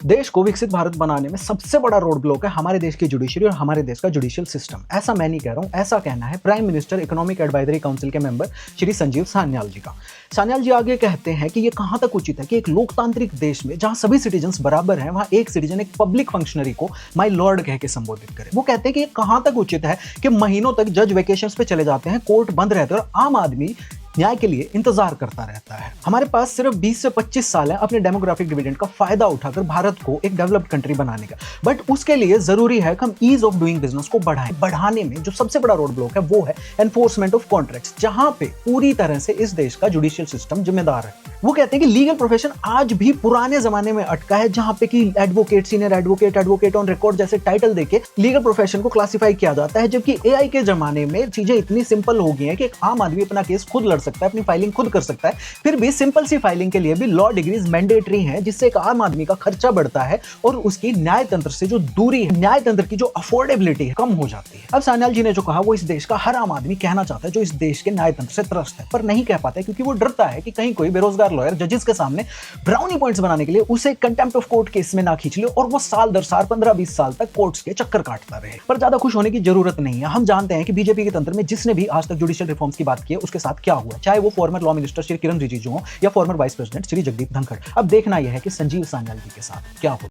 देश को विकसित भारत बनाने में सबसे बड़ा रोड ब्लॉक है हमारे देश की जुडिशरी और हमारे देश का जुडिशियल सिस्टम। ऐसा मैं नहीं कह रहा हूं, ऐसा कहना है prime minister economic advisory council के मेंबर श्री संजीव सान्याल जी का। सान्याल जी आगे कहते हैं कि ये कहां तक उचित है कि एक लोकतांत्रिक देश में जहां सभी सिटीजन्स बराबर हैं, वहां एक सिटीजन एक पब्लिक फंक्शनरी को माय लॉर्ड कह के संबोधित करे। वो कहते हैं कि ये कहां तक उचित है कि महीनों तक जज वेकेशंस पे चले जाते हैं, कोर्ट बंद रहते हैं और आम आदमी न्याय के लिए इंतजार करता रहता है। हमारे पास सिर्फ 20 से 25 साल है अपने डेमोग्राफिक डिविडेंड का फायदा उठाकर भारत को एक डेवलप्ड कंट्री बनाने का, बट उसके लिए जरूरी है कि हम ईज ऑफ डूइंग बिजनेस को बढ़ाने में जो सबसे बड़ा रोड ब्लॉक है वो है एनफोर्समेंट ऑफ कॉन्ट्रैक्ट्स, जहां पे पूरी तरह से इस देश का जुडिशियल सिस्टम जिम्मेदार है। वो कहते हैं कि लीगल प्रोफेशन आज भी पुराने जमाने में अटका है, जहां पे कि advocate, senior advocate, advocate on record जैसे टाइटल देके लीगल प्रोफेशन को क्लासिफाई किया जाता है, जबकि एआई के जमाने में चीजें इतनी सिंपल हो गई हैं कि एक आम आदमी अपना केस खुद लड़ सकता है, अपनी फाइलिंग खुद कर सकता है। फिर भी सिंपल सी फाइलिंग के लिए भी लॉ डिग्रीज मैंडेटरी हैं, जिससे एक आम आदमी का खर्चा बढ़ता है और उसकी न्याय तंत्र से जो दूरी है, न्याय तंत्र की जो अफोर्डेबिलिटी है, कम हो जाती है। अब सान्याल जी ने जो कहा वो इस देश का हर आम आदमी कहना चाहता है जो इस देश के न्याय तंत्र से त्रस्त है, पर नहीं कह पाता है क्योंकि वो डरता है कि कहीं कोई बेरोजगार लॉयर जजेस के सामने ब्राउनी पॉइंट्स बनाने के लिए उसे कंटेम्प्ट ऑफ कोर्ट केस में ना खींच ले और वो साल दर साल 15-20 साल तक कोर्ट्स के चक्कर काटता रहे। पर ज्यादा खुश होने की जरूरत नहीं है। हम जानते हैं कि बीजेपी के तंत्र में जिसने भी आज तक जुडिशियल रिफॉर्म्स की बात की है उसके साथ क्या हुआ, चाहे वो former law minister Shri Kiran Rijiju हो या farmer vice president Shri Jagdeep Dhankhar. अब देखना यह है कि संजीव सान्याल जी के साथ क्या हो।